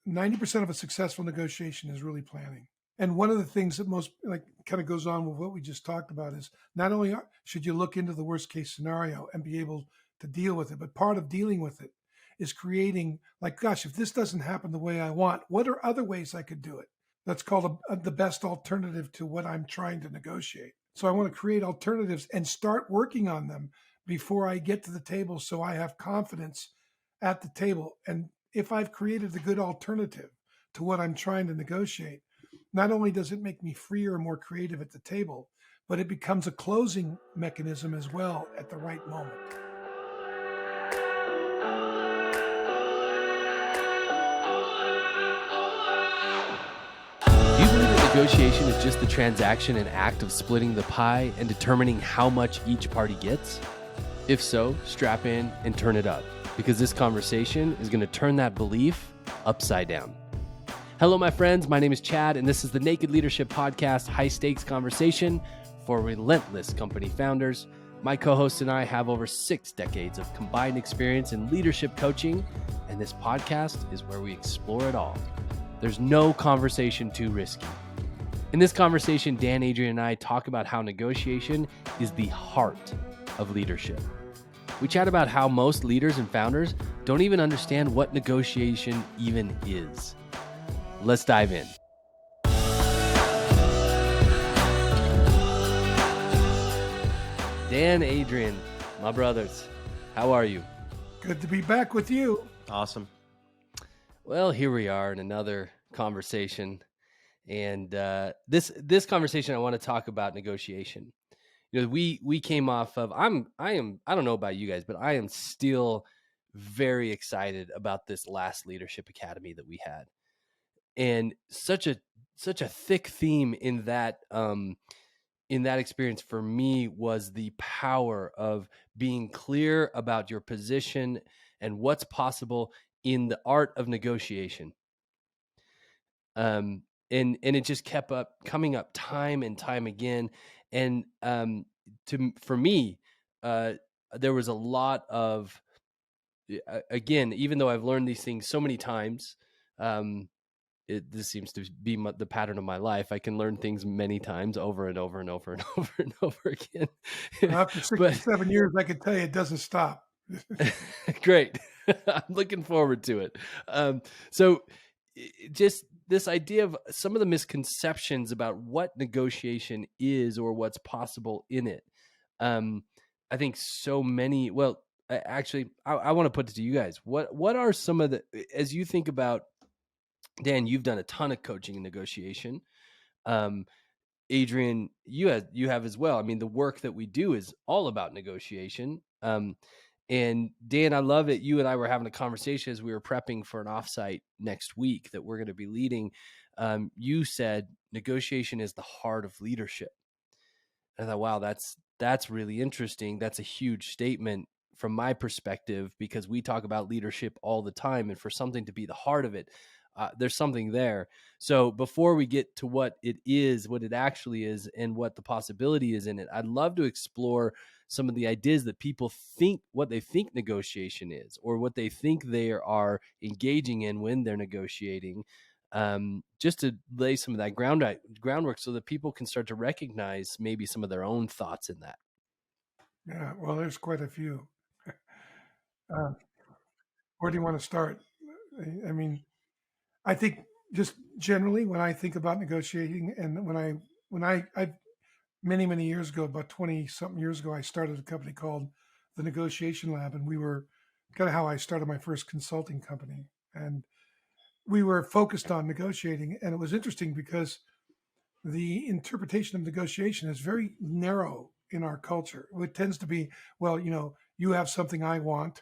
90% of a successful negotiation is really planning. And one of the things that most kind of goes on with what we just talked about is not only should you look into the worst case scenario and be able to deal with it, but part of dealing with it is creating gosh, if this doesn't happen the way I want, what are other ways I could do it? That's called the best alternative to what I'm trying to negotiate. So I want to create alternatives and start working on them before I get to the table, so I have confidence at the table. And if I've created a good alternative to what I'm trying to negotiate, not only does it make me freer and more creative at the table, but it becomes a closing mechanism as well at the right moment. Do you believe that negotiation is just the transaction and act of splitting the pie and determining how much each party gets? If so, strap in and turn it up, because this conversation is going to turn that belief upside down. Hello, my friends. My name is Chad, and this is the Naked Leadership Podcast, high-stakes conversation for relentless company founders. My co-host and I have over 6 decades of combined experience in leadership coaching, and this podcast is where we explore it all. There's no conversation too risky. In this conversation, Dan, Adrian, and I talk about how negotiation is the heart of leadership. We chat about how most leaders and founders don't even understand what negotiation even is. Let's dive in. Dan, Adrian, my brothers, how are you? Good to be back with you. Awesome. Well, here we are in another conversation, and this conversation I want to talk about negotiation. You know, we came off of I don't know about you guys, but I am still very excited about this last Leadership Academy that we had. And such a thick theme in that experience for me was the power of being clear about your position and what's possible in the art of negotiation. And it just kept coming up time and time again. And for me, there was a lot of, again, even though I've learned these things so many times, this seems to be the pattern of my life. I can learn things many times over and over and over and over and over again. After 67 years, I can tell you it doesn't stop. Great. I'm looking forward to it. So just this idea of some of the misconceptions about what negotiation is or what's possible in it. I think so many, well, actually, I want to put it to you guys. What are some of the, as you think about, Dan, you've done a ton of coaching and negotiation. Adrian, you have as well. I mean, the work that we do is all about negotiation. And Dan, I love it. You and I were having a conversation as we were prepping for an offsite next week that we're going to be leading. You said negotiation is the heart of leadership. And I thought, wow, that's really interesting. That's a huge statement from my perspective, because we talk about leadership all the time. And for something to be the heart of it, there's something there. So before we get to what it is, what it actually is, and what the possibility is in it, I'd love to explore some of the ideas that people think, what they think negotiation is, or what they think they are engaging in when they're negotiating, just to lay some of that groundwork so that people can start to recognize maybe some of their own thoughts in that. Yeah, well, there's quite a few. Where do you want to start? I mean, I think just generally when I think about negotiating, and when I many years ago, about 20 something years ago, I started a company called the Negotiation Lab, and we were kind of how I started my first consulting company, and we were focused on negotiating. And it was interesting because the interpretation of negotiation is very narrow in our culture. It tends to be, well, you have something I want,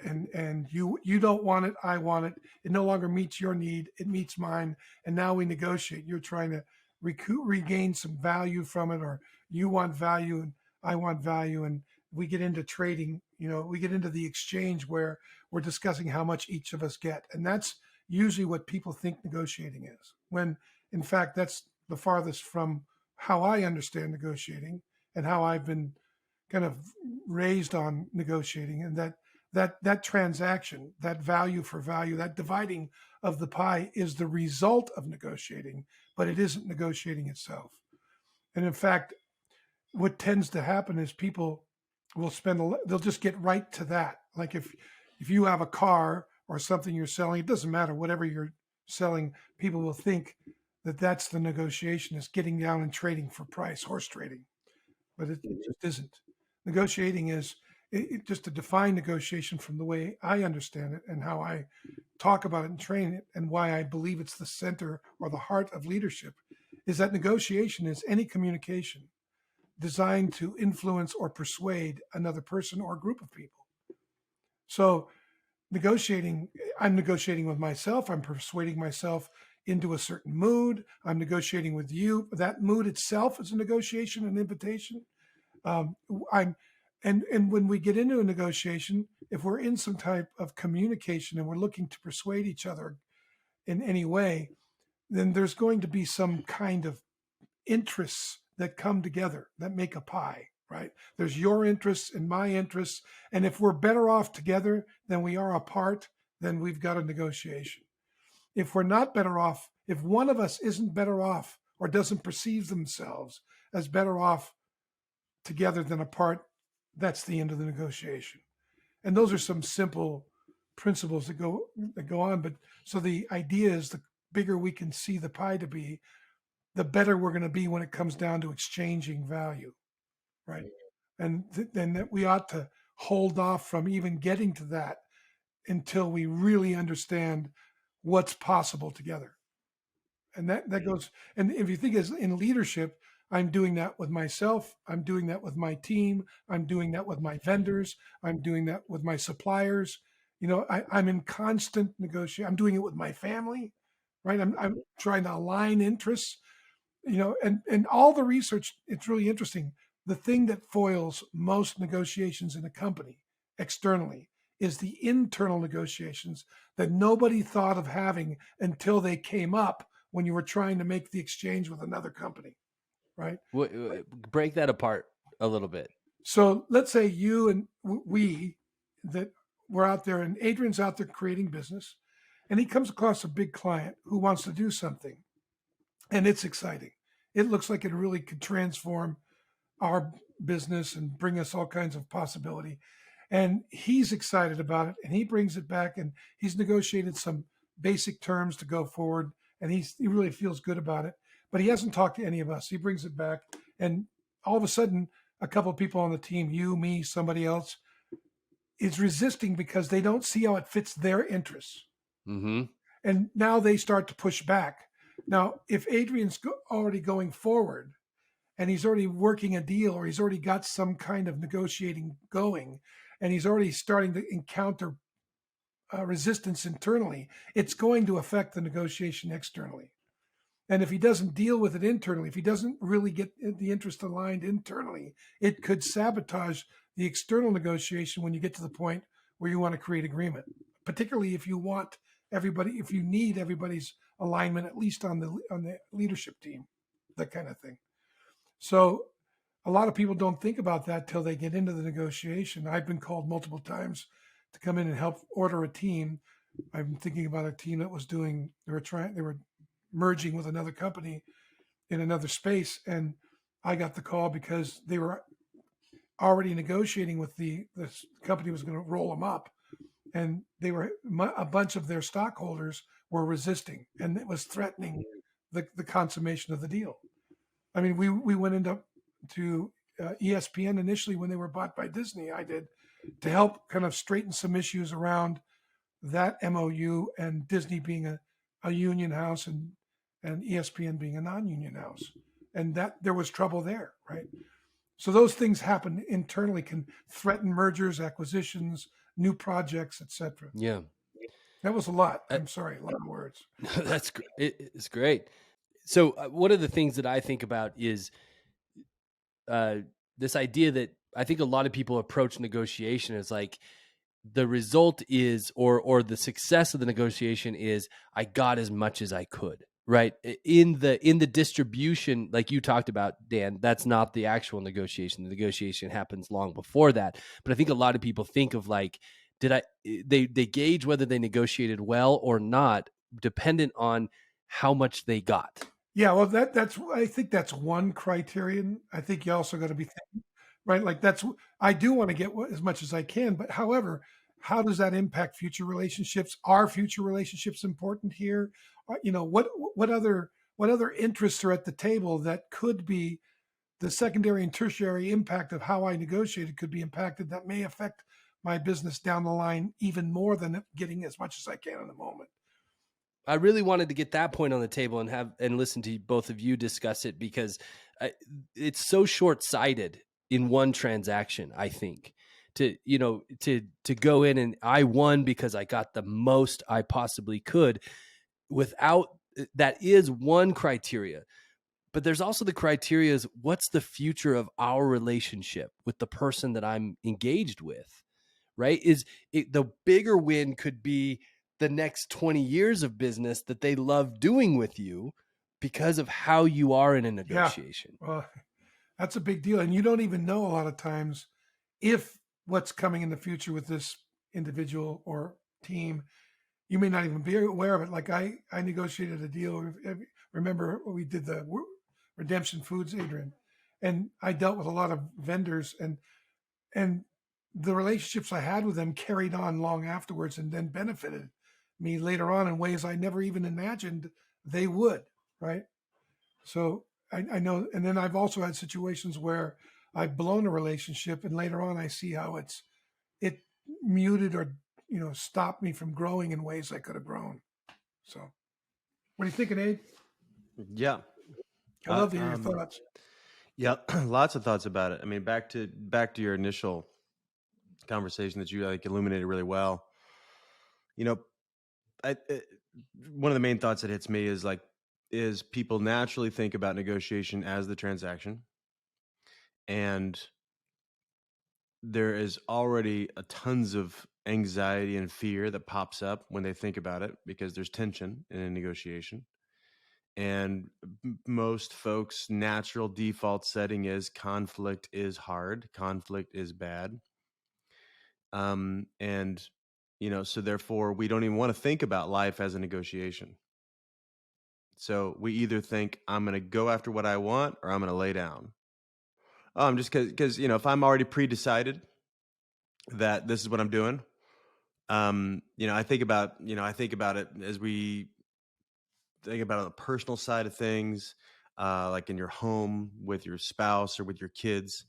and you don't want it, I want it. It no longer meets your need, it meets mine, and now we negotiate. You're trying to regain some value from it, or you want value and I want value, and we get into trading. We get into the exchange where we're discussing how much each of us get, and that's usually what people think negotiating is, when in fact that's the farthest from how I understand negotiating and how I've been kind of raised on negotiating. And that that transaction, that value for value, that dividing of the pie is the result of negotiating, but it isn't negotiating itself. And in fact, what tends to happen is people will they'll just get right to that. Like if you have a car or something you're selling, it doesn't matter, whatever you're selling, people will think that that's the negotiation, is getting down and trading for price, horse trading. But it just isn't. Negotiating is just to define negotiation from the way I understand it and how I talk about it and train it, and why I believe it's the center or the heart of leadership, is that negotiation is any communication designed to influence or persuade another person or group of people. So negotiating, I'm negotiating with myself, I'm persuading myself into a certain mood, I'm negotiating with you. That mood itself is a negotiation, an invitation. I'm and when we get into a negotiation, if we're in some type of communication and we're looking to persuade each other in any way, then there's going to be some kind of interests that come together that make a pie, right? There's your interests and my interests. And if we're better off together than we are apart, then we've got a negotiation. If we're not better off, if one of us isn't better off or doesn't perceive themselves as better off together than apart, that's the end of the negotiation. And those are some simple principles that go on. But so the idea is, the bigger we can see the pie to be, the better we're going to be when it comes down to exchanging value, right? And then that we ought to hold off from even getting to that until we really understand what's possible together. And that goes, and if you think as in leadership, I'm doing that with myself, I'm doing that with my team, I'm doing that with my vendors, I'm doing that with my suppliers. I'm in constant negotiation. I'm doing it with my family, right? I'm trying to align interests, and all the research, it's really interesting. The thing that foils most negotiations in a company externally is the internal negotiations that nobody thought of having until they came up when you were trying to make the exchange with another company, right? Break that apart a little bit. So let's say you and we, that we're out there, and Adrian's out there creating business, and he comes across a big client who wants to do something, and it's exciting. It looks like it really could transform our business and bring us all kinds of possibility. And he's excited about it, and he brings it back, and he's negotiated some basic terms to go forward, and he really feels good about it. But he hasn't talked to any of us. He brings it back, and all of a sudden, a couple of people on the team, you, me, somebody else, is resisting because they don't see how it fits their interests. Mm-hmm. And now they start to push back. Now, if Adrian's already going forward and he's already working a deal, or he's already got some kind of negotiating going, and he's already starting to encounter resistance internally, it's going to affect the negotiation externally. And if he doesn't deal with it internally, if he doesn't really get the interest aligned internally, it could sabotage the external negotiation when you get to the point where you want to create agreement, particularly if you need everybody's alignment, at least on the leadership team, that kind of thing. So a lot of people don't think about that till they get into the negotiation. I've been called multiple times to come in and help order a team. I'm thinking about a team that was they were merging with another company in another space, and I got the call because they were already negotiating with this company was going to roll them up, and a bunch of their stockholders were resisting, and it was threatening the consummation of the deal. I mean, we went into ESPN initially when they were bought by Disney. I did, to help kind of straighten some issues around that MOU, and Disney being a union house, and ESPN being a non-union house, and that there was trouble there, right? So those things happen internally, can threaten mergers, acquisitions, new projects, etc. Yeah, that was a lot. I'm sorry, a lot of words. It's great. So one of the things that I think about is this idea that I think a lot of people approach negotiation as like, the result is, or the success of the negotiation is, I got as much as I could, right? In the distribution, like you talked about, Dan, that's not the actual negotiation. The negotiation happens long before that. But I think a lot of people think of like, they gauge whether they negotiated well or not, dependent on how much they got. Yeah, well, that's I think that's one criterion. I think you also got to be thinking, right. Like I do want to get as much as I can, but however, how does that impact future relationships? Are future relationships important here? What other interests are at the table that could be the secondary and tertiary impact of how I negotiated could be impacted that may affect my business down the line even more than getting as much as I can in the moment. I really wanted to get that point on the table and listen to both of you discuss it, because it's so short-sighted in one transaction, I think, to go in and I won because I got the most I possibly could. Without that is one criteria, but there's also the criteria is what's the future of our relationship with the person that I'm engaged with, right? The bigger win could be the next 20 years of business that they love doing with you because of how you are in a Yeah, negotiation. well, that's a big deal, and you don't even know a lot of times if what's coming in the future with this individual or team. You may not even be aware of it. Like I negotiated a deal. Remember we did the Redemption Foods, Adrian, and I dealt with a lot of vendors, and the relationships I had with them carried on long afterwards, and then benefited me later on in ways I never even imagined they would. Right. So I know, and then I've also had situations where I've blown a relationship, and later on I see how it muted or stopped me from growing in ways I could have grown. So, what are you thinking, Abe? Yeah. I'd love to hear your thoughts. Yeah, lots of thoughts about it. I mean, back to your initial conversation that you illuminated really well. One of the main thoughts that hits me is people naturally think about negotiation as the transaction, and there is already a tons of anxiety and fear that pops up when they think about it because there's tension in a negotiation. And most folks' natural default setting is conflict is hard, conflict is bad. And so therefore we don't even want to think about life as a negotiation. So we either think I'm going to go after what I want or I'm going to lay down. Just because if I'm already pre-decided that this is what I'm doing, I think about it as we think about on the personal side of things, like in your home with your spouse or with your kids.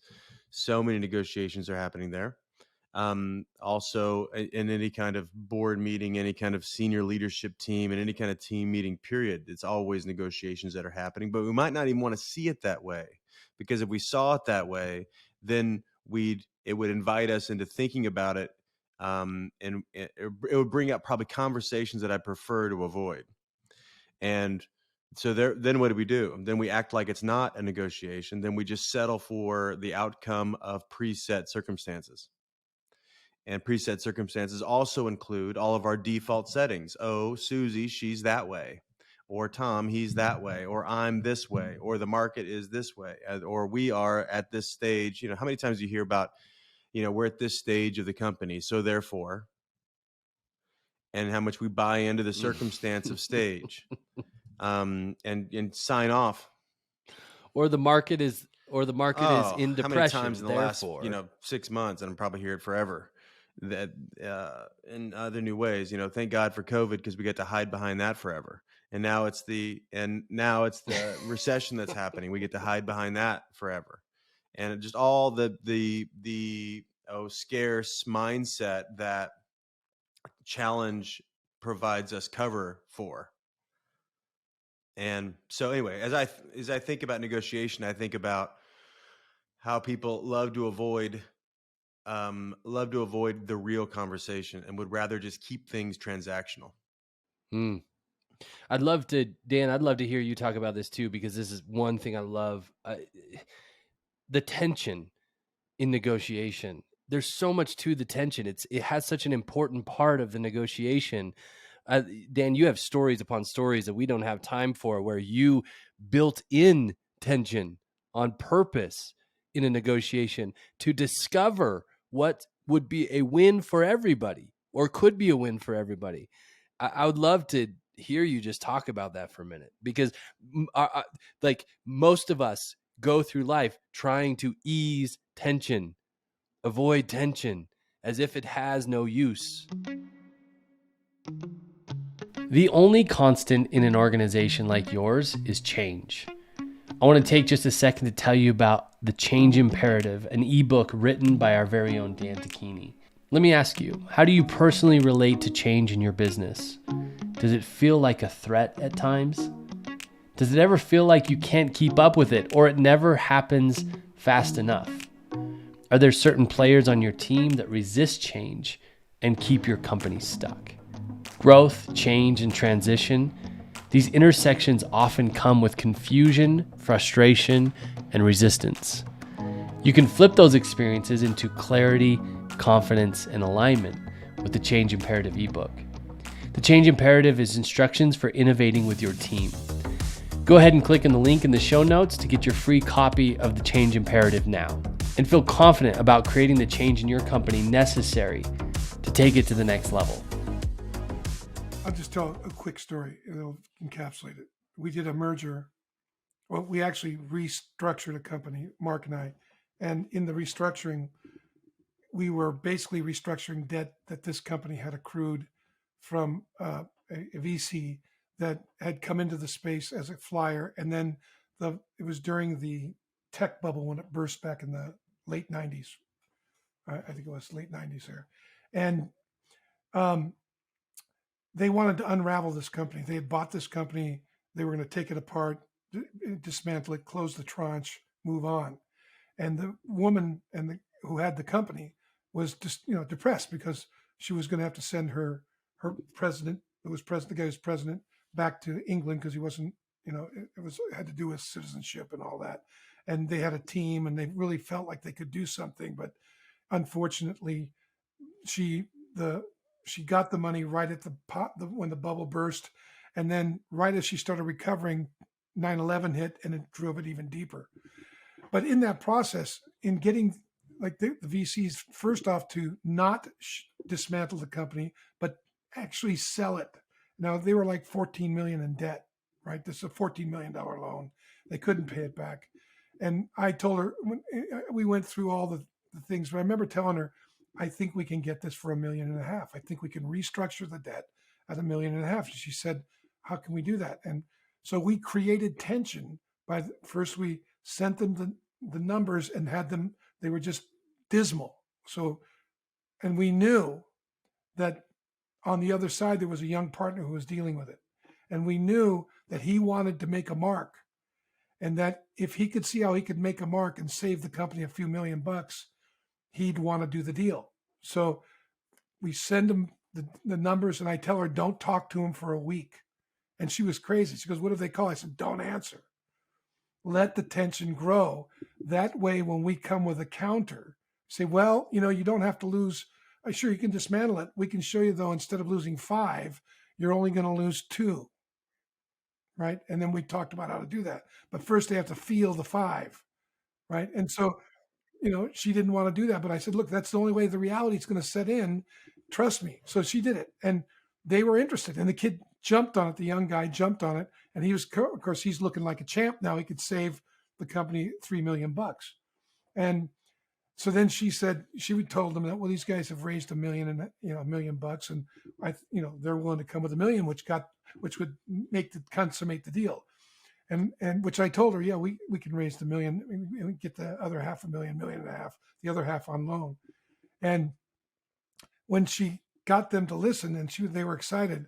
So many negotiations are happening there. Also in any kind of board meeting, any kind of senior leadership team, and any kind of team meeting period, it's always negotiations that are happening, but we might not even want to see it that way, because if we saw it that way, then it would invite us into thinking about it. And it would bring up probably conversations that I prefer to avoid. And so then what do? Then we act like it's not a negotiation. Then we just settle for the outcome of preset circumstances. And preset circumstances also include all of our default settings. Oh, Susie, she's that way. Or Tom, he's that way. Or I'm this way. Or the market is this way. Or we are at this stage. How many times do you hear about, we're at this stage of the company, so therefore, and how much we buy into the circumstance of stage, and sign off. Or the market is in depression. How many times in the therefore. last 6 months, and I'm probably hear it forever, that in other new ways, thank God for COVID, because we get to hide behind that forever. And now it's the recession that's happening. We get to hide behind that forever. And just all the scarce mindset that challenge provides us cover for. And so anyway, as I think about negotiation, I think about how people love to avoid the real conversation and would rather just keep things transactional. Dan, I'd love to hear you talk about this too, because this is one thing I love. The tension in negotiation. There's so much to the tension. It has such an important part of the negotiation. Dan, you have stories upon stories that we don't have time for, where you built in tension on purpose in a negotiation to discover what would be a win for everybody, or could be a win for everybody. I would love to hear you just talk about that for a minute, because like most of us go through life trying to ease tension, avoid tension, as if it has no use. The only constant in an organization like yours is change. I want to take just a second to tell you about The Change Imperative, an ebook written by our very own Dan Tacchini. Let me ask you, how do you personally relate to change in your business? Does it feel like a threat at times? Does it ever feel like you can't keep up with it, or it never happens fast enough? Are there certain players on your team that resist change and keep your company stuck? Growth, change, and transition, these intersections often come with confusion, frustration, and resistance. You can flip those experiences into clarity, confidence, and alignment with the Change Imperative ebook. The Change Imperative is instructions for innovating with your team. Go ahead and click on the link in the show notes to get your free copy of the Change Imperative now, and feel confident about creating the change in your company necessary to take it to the next level. I'll just tell a quick story. It'll encapsulate it. We did a merger. Well, we actually restructured a company, Mark and I. And in the restructuring, we were basically restructuring debt that this company had accrued from a VC that had come into the space as a flyer. And then it was during the tech bubble when it burst back in the late 90s. I think it was late 90s there. And they wanted to unravel this company. They had bought this company. They were going to take it apart, dismantle it, close the tranche, move on. And the woman who had the company was just depressed because she was going to have to send her president, the guy who's president, back to England because he wasn't, it had to do with citizenship and all that. And they had a team and they really felt like they could do something, but unfortunately, she got the money right at when the bubble burst, and then right as she started recovering, 9/11 hit and it drove it even deeper. But in that process, in getting like the VCs first off to not dismantle the company, but actually sell it. Now they were like 14 million in debt, right? This is a $14 million loan. They couldn't pay it back. And I told her, we went through all the things, but I remember telling her, I think we can get this for $1.5 million. I think we can restructure the debt at $1.5 million. She said, how can we do that? And so we created tension by first we sent them the numbers and had them, they were just dismal. So, and we knew that on the other side, there was a young partner who was dealing with it. And we knew that he wanted to make a mark, and that if he could see how he could make a mark and save the company a few $1 million, he'd want to do the deal. So we send him the numbers, and I tell her, don't talk to him for a week. And she was crazy. She goes, what if they call? I said, don't answer. Let the tension grow. That way, when we come with a counter, say, well, you don't have to lose. Sure, you can dismantle it. We can show you, though, instead of losing 5, you're only going to lose 2. Right. And then we talked about how to do that. But first, they have to feel the 5. Right. And so, she didn't want to do that. But I said, look, that's the only way the reality is going to set in. Trust me. So she did it. And they were interested. And the kid jumped on it. The young guy jumped on it. And he was, of course, he's looking like a champ now. He could save the company $3 million. And so then she told them that, well, these guys have raised $1 million and $1 million, and they're willing to come with $1 million, which would consummate the deal. And which I told her, yeah, we can raise the $1 million, we get the other $500,000, $1.5 million, the other half on loan. And when she got them to listen, and they were excited,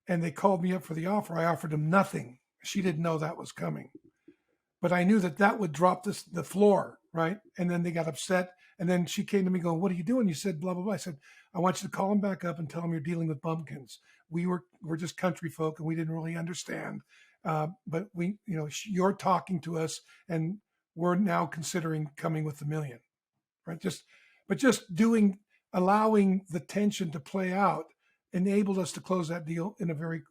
and they called me up for the offer, I offered them nothing. She didn't know that was coming, but I knew that would drop the floor, right? And then they got upset, and then she came to me going, "What are you doing?" You said blah blah blah. I said, "I want you to call them back up and tell them you're dealing with bumpkins. We're just country folk, and we didn't really understand." But you're talking to us, and we're now considering coming with $1 million, right? Just allowing the tension to play out enabled us to close that deal in a very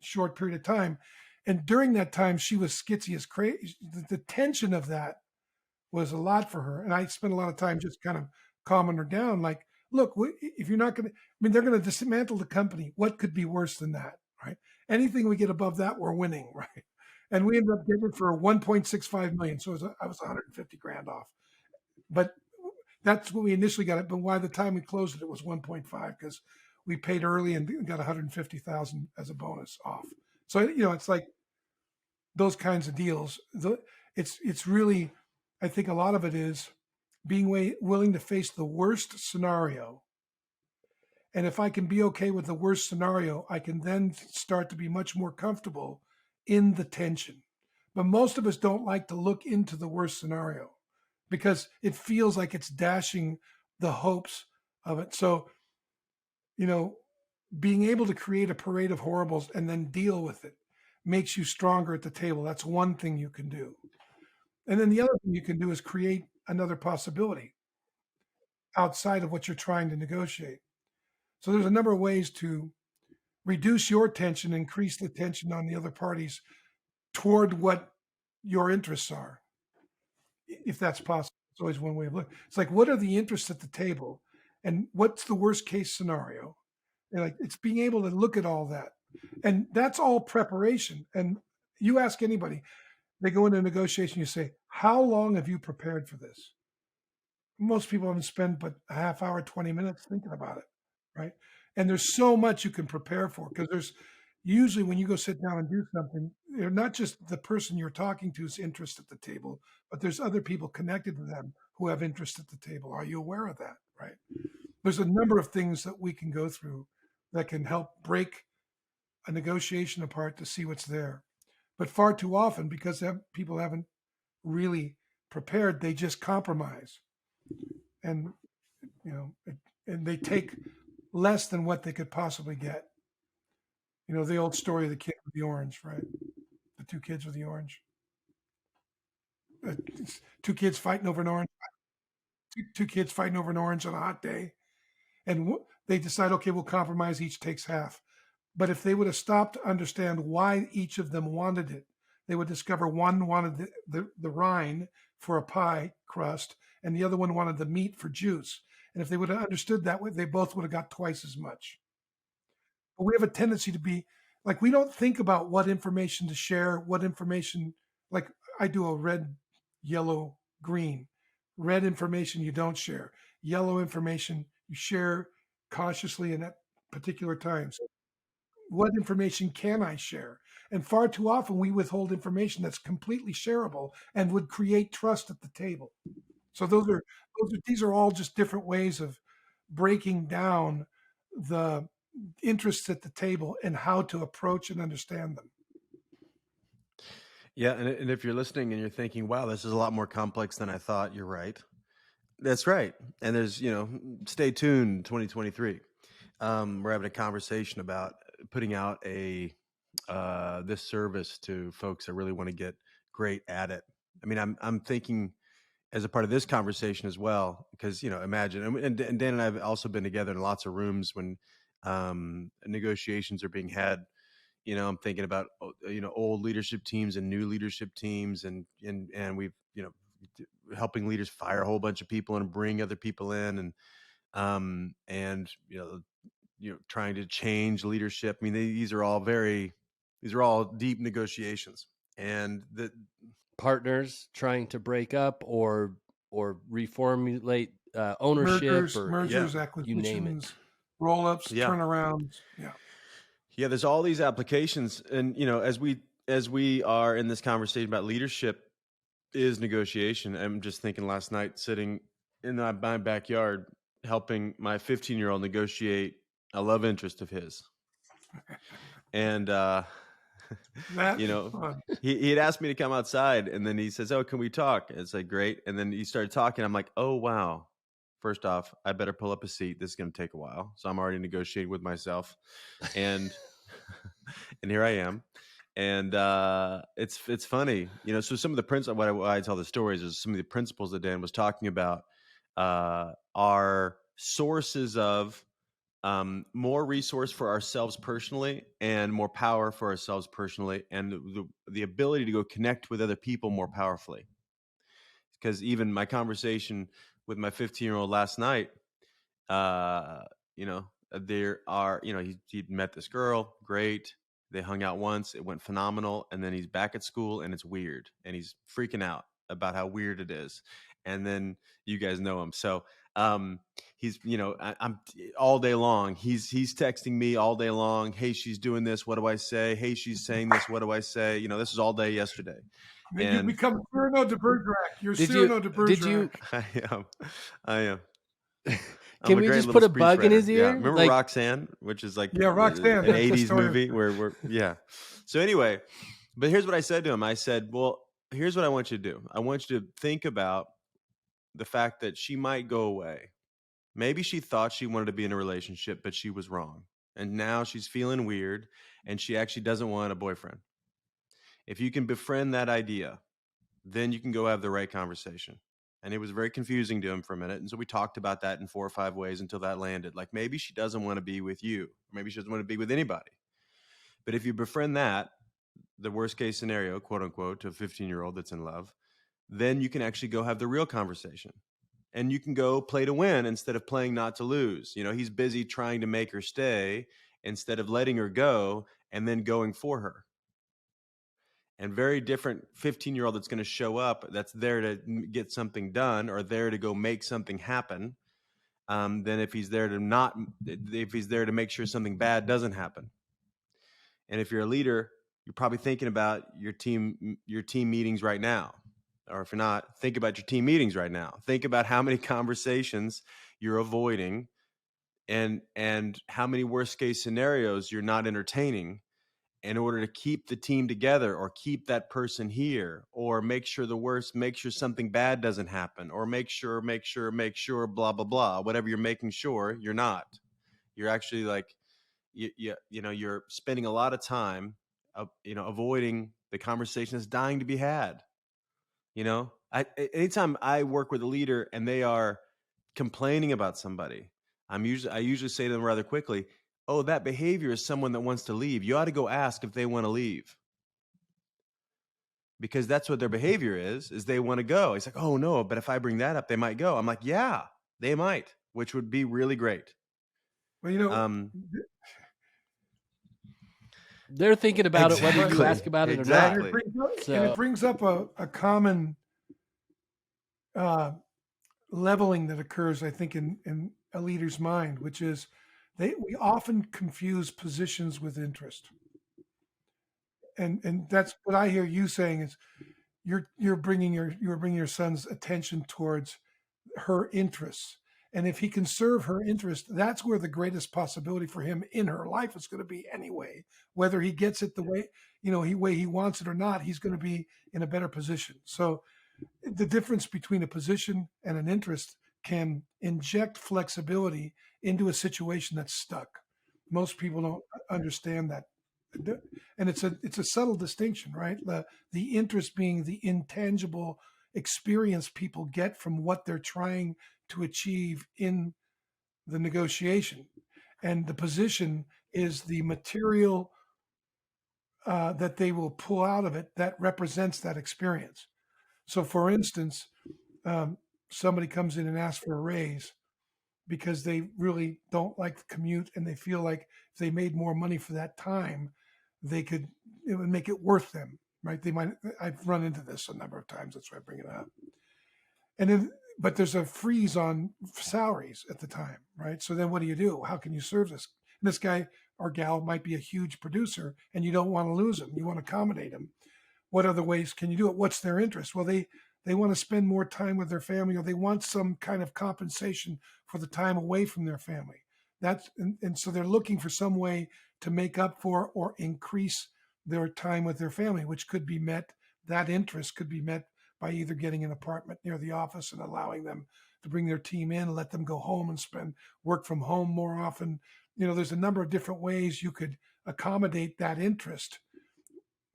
short period of time. And during that time, she was skitsy as crazy. The tension of that was a lot for her, and I spent a lot of time just kind of calming her down. Like, look, if you're not going to, I mean, they're going to dismantle the company. What could be worse than that, right? Anything we get above that, we're winning, right? And we ended up getting it for 1.65 million. So I was 150 grand off, but that's when we initially got it. But by the time we closed it, it was 1.5 because we paid early and got 150,000 as a bonus off. So it's like those kinds of deals. It's really, I think a lot of it is being willing to face the worst scenario. And if I can be okay with the worst scenario, I can then start to be much more comfortable in the tension. But most of us don't like to look into the worst scenario because it feels like it's dashing the hopes of it. So, being able to create a parade of horribles and then deal with it makes you stronger at the table. That's one thing you can do. And then the other thing you can do is create another possibility outside of what you're trying to negotiate. So there's a number of ways to reduce your tension, increase the tension on the other parties toward what your interests are, if that's possible. It's always one way of looking. It's like, what are the interests at the table, and what's the worst case scenario? And like, it's being able to look at all that, and that's all preparation. And you ask anybody, they go into a negotiation, you say, how long have you prepared for this? Most people haven't spent but a half hour, 20 minutes thinking about it, right? And there's so much you can prepare for because there's usually when you go sit down and do something, they're not just the person you're talking to's interest at the table, but there's other people connected to them who have interest at the table. Are you aware of that, right? There's a number of things that we can go through that can help break a negotiation apart to see what's there. But far too often, because people haven't really prepared, they just compromise. And and they take less than what they could possibly get. The old story of the kid with the orange, right? The two kids with the orange. Two kids fighting over an orange. Two kids fighting over an orange on a hot day, and they decide, okay, we'll compromise. Each takes half. But if they would have stopped to understand why each of them wanted it, they would discover one wanted the rind for a pie crust, and the other one wanted the meat for juice. And if they would have understood that way, they both would have got twice as much. But we have a tendency to be like, we don't think about what information to share, what information, like I do a red, yellow, green. Red information you don't share. Yellow information you share cautiously and at particular times. What information can I share? And far too often we withhold information that's completely shareable and would create trust at the table. So these are all just different ways of breaking down the interests at the table and how to approach and understand them. Yeah, and if you're listening and you're thinking, "Wow, this is a lot more complex than I thought," you're right. That's right. And there's, stay tuned. 2023. We're having a conversation about putting out this service to folks that really want to get great at it. I mean, I'm thinking as a part of this conversation as well, because imagine, and Dan and I have also been together in lots of rooms when negotiations are being had. I'm thinking about old leadership teams and new leadership teams, and we've helping leaders fire a whole bunch of people and bring other people in, and trying to change leadership. I mean, these are all deep negotiations, and the Partners trying to break up or reformulate ownership mergers, you acquisitions, name it. roll-ups, turnarounds. Yeah, there's all these applications, and as we are in this conversation about leadership is negotiation. I'm just thinking last night, sitting in my backyard, helping my 15-year-old negotiate a love interest of his, and he had asked me to come outside, and then he says, "Oh, can we talk?" And it's like, great. And then he started talking. I'm like, oh wow. First off, I better pull up a seat. This is going to take a while. So I'm already negotiating with myself. And and here I am. And it's funny. So some of the principles, why I tell the stories is some of the principles that Dan was talking about are sources of more resource for ourselves personally and more power for ourselves personally, and the ability to go connect with other people more powerfully. Because even my conversation with my 15-year-old last night, there are, he met this girl, great. They hung out once, it went phenomenal, and then he's back at school and it's weird, and he's freaking out about how weird it is. And then you guys know him, so he's, I'm all day long. He's texting me all day long. Hey, she's doing this. What do I say? Hey, she's saying this. What do I say? This is all day yesterday. I mean, you And become Cyrano de Bergerac. You're Did Cyrano de you? Did you? Bergerac. I am. I'm Can a we great just little put a bug in speechwriter. his Yeah, ear? remember Like, Roxanne, which is like Yeah, Roxanne, an that's the 80s story. movie where yeah. So anyway, but here's what I said to him. I said, well, here's what I want you to do. I want you to think about the fact that she might go away. Maybe she thought she wanted to be in a relationship, but she was wrong. And now she's feeling weird and she actually doesn't want a boyfriend. If you can befriend that idea, then you can go have the right conversation. And it was very confusing to him for a minute. And so we talked about that in 4 or 5 ways until that landed. Like, maybe she doesn't want to be with you. Maybe she doesn't want to be with anybody. But if you befriend that, the worst case scenario, quote unquote, to a 15-year-old that's in love, then you can actually go have the real conversation. And you can go play to win instead of playing not to lose. He's busy trying to make her stay instead of letting her go and then going for her. And very different 15-year-old that's going to show up, that's there to get something done or there to go make something happen, than if he's there to make sure something bad doesn't happen. And if you're a leader, you're probably thinking about your team meetings right now. Or if you're not, think about your team meetings right now. Think about how many conversations you're avoiding and how many worst case scenarios you're not entertaining in order to keep the team together or keep that person here or make sure something bad doesn't happen or make sure, blah, blah, blah. Whatever you're making sure, you're not. You're actually like, you're spending a lot of time, avoiding the conversation that's dying to be had. Anytime I work with a leader and they are complaining about somebody, I usually say to them rather quickly, oh, that behavior is someone that wants to leave. You ought to go ask if they want to leave. Because that's what their behavior is they want to go. It's like, oh no, but if I bring that up, they might go. I'm like, yeah, they might, which would be really great. Well, they're thinking about it whether you Exactly. ask about it or Exactly. not. and it brings up a common leveling that occurs, I think, in a leader's mind, which is we often confuse positions with interest. And that's what I hear you saying is you're bringing your son's attention towards her interests. And if he can serve her interest, that's where the greatest possibility for him in her life is going to be anyway. Whether he gets it the way, way he wants it or not, he's going to be in a better position. So the difference between a position and an interest can inject flexibility into a situation that's stuck. Most people don't understand that. And it's a subtle distinction, right? The interest being the intangible experience people get from what they're trying to achieve in the negotiation, and the position is the material that they will pull out of it that represents that experience. So, for instance, somebody comes in and asks for a raise because they really don't like the commute and they feel like if they made more money for that time, it would make it worth them, right? I've run into this a number of times. That's why I bring it up. And then, but there's a freeze on salaries at the time, right? So then what do? How can you serve this? And this guy or gal might be a huge producer and you don't want to lose him. You want to accommodate him. What other ways can you do it? What's their interest? Well, they want to spend more time with their family, or they want some kind of compensation for the time away from their family. And so they're looking for some way to make up for or increase their time with their family, which could be met. That interest could be met by either getting an apartment near the office and allowing them to bring their team in, let them go home and work from home more often. There's a number of different ways you could accommodate that interest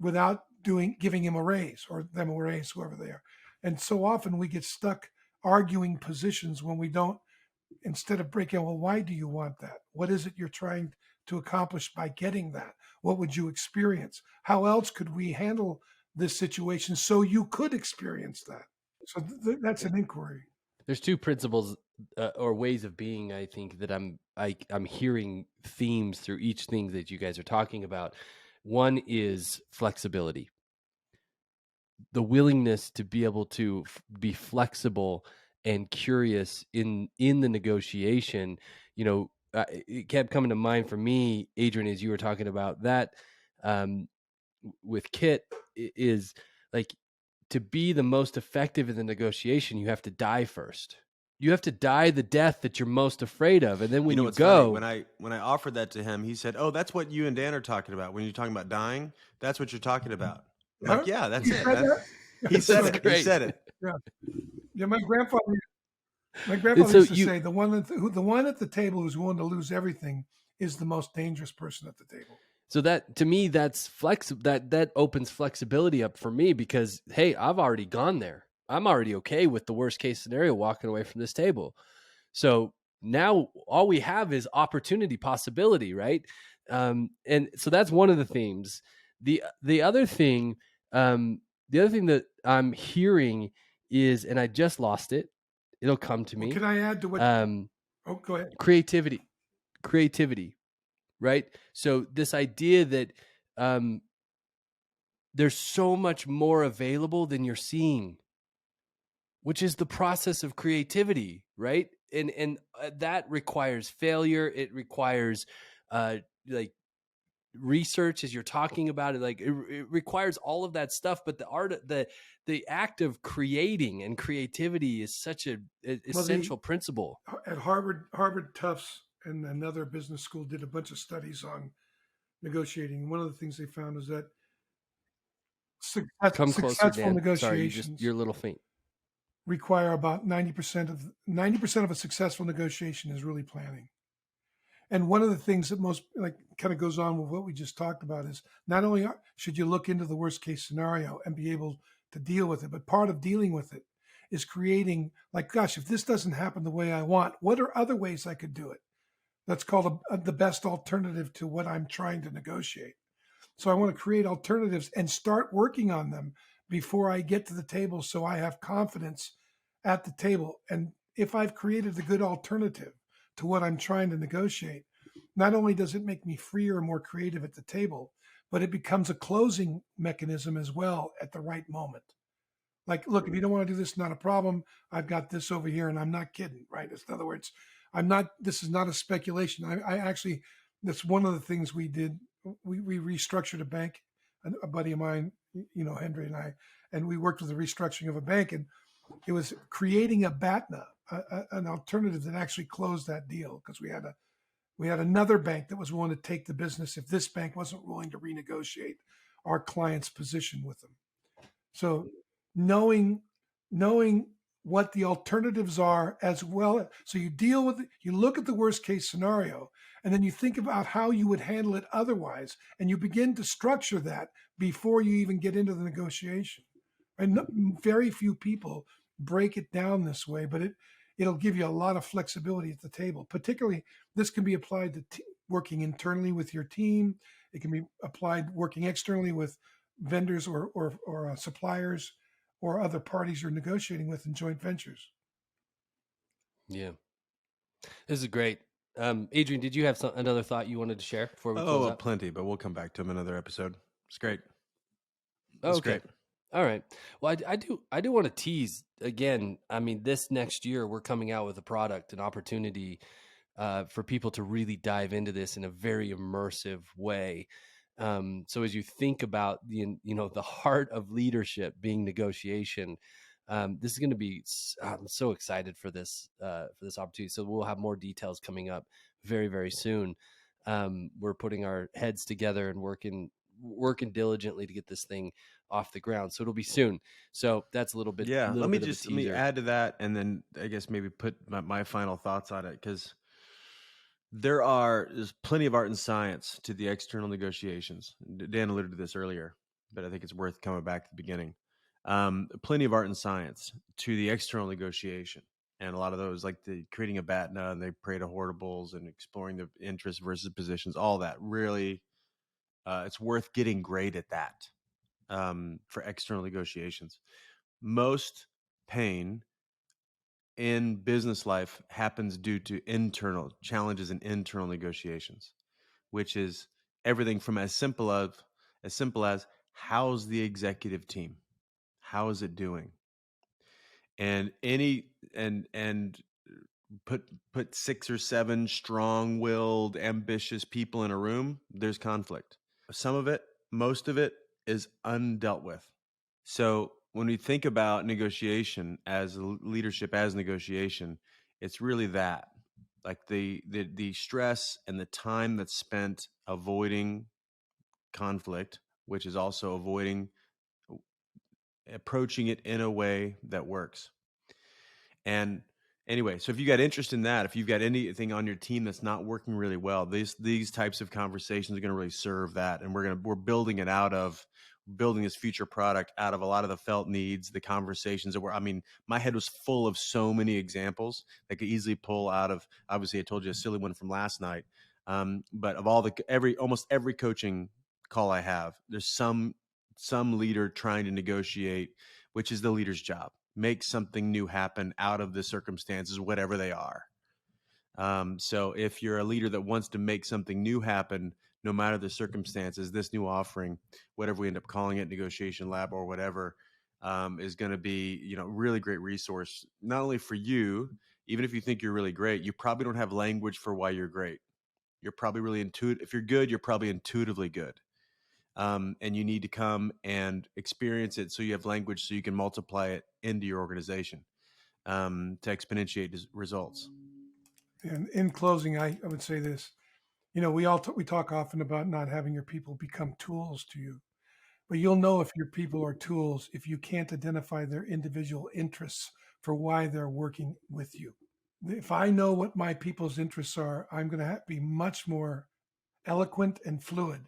without giving him a raise or them a raise, whoever they are. And so often we get stuck arguing positions when we don't, instead of breaking, well, why do you want that? What is it you're trying to accomplish by getting that? What would you experience? How else could we handle this situation so you could experience that? So that's an inquiry. There's two principles or ways of being, I think, that I'm hearing themes through each thing that you guys are talking about. One is flexibility, the willingness to be able to be flexible and curious in the negotiation. It kept coming to mind for me, Adrian, as you were talking about that, um, with Kit, is like, to be the most effective in the negotiation, you have to die first. You have to die the death that you're most afraid of, and then when you What's funny? go, When I offered that to him, he said, "Oh, that's what you and Dan are talking about. When you're talking about dying, that's what you're talking about." I'm Huh? like, "Yeah, that's He it. said that? He this said is So, it. He great. said it." yeah. Yeah, my And grandfather so used to you, say the one at the table who's willing to lose everything is the most dangerous person at the table. so that, to me, that's that opens flexibility up for me, because hey, I've already gone there. I'm already okay with the worst case scenario walking away from this table. So now all we have is opportunity, possibility, right? And so that's one of the themes. The other thing, the other thing that I'm hearing is, and I just lost it. It'll come to Well, me. can I add to what? Oh, go ahead. Creativity, right? So this idea that um, there's so much more available than you're seeing, which is the process of creativity, right? And that requires failure. It requires like research, as you're talking about it. Like it requires all of that stuff. But the act of creating and creativity is such a Well, essential principle. at Harvard Tufts and another business school did a bunch of studies on negotiating. One of the things they found is that Come closer, successful Dan. Sorry, you're negotiations a little faint. require about 90% of a successful negotiation is really planning. And one of the things that most like kind of goes on with what we just talked about is not only should you look into the worst case scenario and be able to deal with it, but part of dealing with it is creating, like, gosh, if this doesn't happen the way I want, what are other ways I could do it? That's called the best alternative to what I'm trying to negotiate. So I want to create alternatives and start working on them before I get to the table, so I have confidence at the table. And if I've created a good alternative to what I'm trying to negotiate, not only does it make me freer and more creative at the table, but it becomes a closing mechanism as well at the right moment. Like, look, if you don't want to do this, not a problem. I've got this over here, and I'm not kidding, right? In other words, I'm not. This is not a speculation. I actually, that's one of the things we did. We restructured a bank. A buddy of mine, Henry and I, and we worked with the restructuring of a bank, and it was creating a BATNA, an alternative that actually closed that deal, because we had another bank that was willing to take the business if this bank wasn't willing to renegotiate our client's position with them. So knowing knowing what the alternatives are as well. So you deal with it, you look at the worst case scenario, and then you think about how you would handle it otherwise, and you begin to structure that before you even get into the negotiation. And very few people break it down this way, but it'll give you a lot of flexibility at the table. Particularly, this can be applied to working internally with your team. It can be applied working externally with vendors or suppliers or other parties you're negotiating with in joint ventures. Yeah, this is great. Adrian, did you have another thought you wanted to share before we close out? Plenty, but we'll come back to him another episode. It's great. Oh, It's okay. great. All right. Well, I do want to tease again. I mean, this next year we're coming out with a product, an opportunity for people to really dive into this in a very immersive way. So as you think about the heart of leadership being negotiation, this is going to be. I'm so excited for this opportunity. So we'll have more details coming up very, very soon. We're putting our heads together and working diligently to get this thing off the ground. So it'll be soon. So that's a little bit Yeah, of a teaser. let me add to that, and then I guess maybe put my final thoughts on it, because there's plenty of art and science to the external negotiations. Dan alluded to this earlier, but I think it's worth coming back to the beginning. Plenty of art and science to the external negotiation, and a lot of those, like the creating a BATNA and they Pareto horribles and exploring the interests versus positions, all that really, it's worth getting great at that for external negotiations. Most pain in business life happens due to internal challenges and internal negotiations, which is everything from as simple as how's the executive team? How is it doing? And put 6 or 7 strong-willed, ambitious people in a room, there's conflict. Some of it, most of it is undealt with. So when we think about negotiation as leadership as negotiation, it's really that, like the stress and the time that's spent avoiding conflict, which is also approaching it in a way that works. And anyway, so if you got interest in that, if you've got anything on your team that's not working really well, these types of conversations are going to really serve that. And we're building this future product out of a lot of the felt needs, the conversations that my head was full of so many examples that could easily pull out of, obviously I told you a silly one from last night. But of almost every coaching call I have, there's some leader trying to negotiate, which is the leader's job. Make something new happen out of the circumstances, whatever they are. So if you're a leader that wants to make something new happen, no matter the circumstances, this new offering, whatever we end up calling it, Negotiation Lab or whatever, is going to be, really great resource, not only for you, even if you think you're really great, you probably don't have language for why you're great. You're probably really intuitive. If you're good, you're probably intuitively good. And you need to come and experience it so you have language so you can multiply it into your organization to exponentiate results. And in closing, I would say this. We talk often about not having your people become tools to you, but you'll know if your people are tools if you can't identify their individual interests for why they're working with you. If I know what my people's interests are, I'm going to be much more eloquent and fluid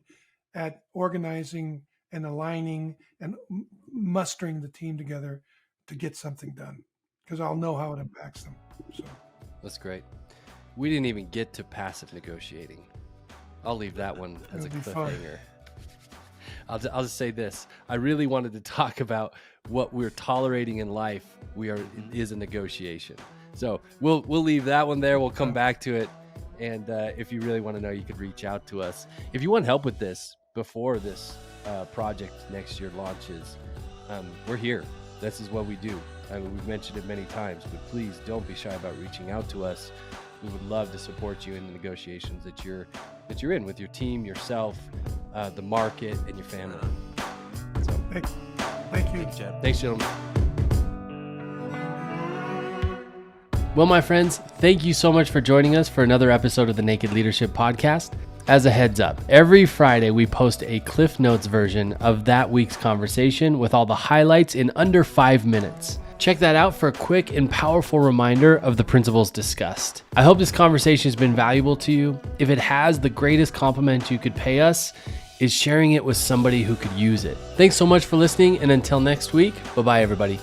at organizing and aligning and mustering the team together to get something done, because I'll know how it impacts them. So that's great. We didn't even get to passive negotiating. I'll leave that one as a cliffhanger. I'll just say this. I really wanted to talk about what we're tolerating in life is a negotiation. So we'll leave that one there. We'll come back to it. And if you really want to know, you could reach out to us. If you want help with this before this project next year launches, we're here. This is what we do. We've mentioned it many times, but please don't be shy about reaching out to us. We would love to support you in the negotiations that you're in with your team, yourself, the market, and your family. So, thank you. Thanks, gentlemen. Well, my friends, thank you so much for joining us for another episode of the Naked Leadership Podcast. As a heads up, every Friday we post a Cliff Notes version of that week's conversation with all the highlights in under 5 minutes. Check that out for a quick and powerful reminder of the principles discussed. I hope this conversation has been valuable to you. If it has, the greatest compliment you could pay us is sharing it with somebody who could use it. Thanks so much for listening, and until next week, bye-bye, everybody.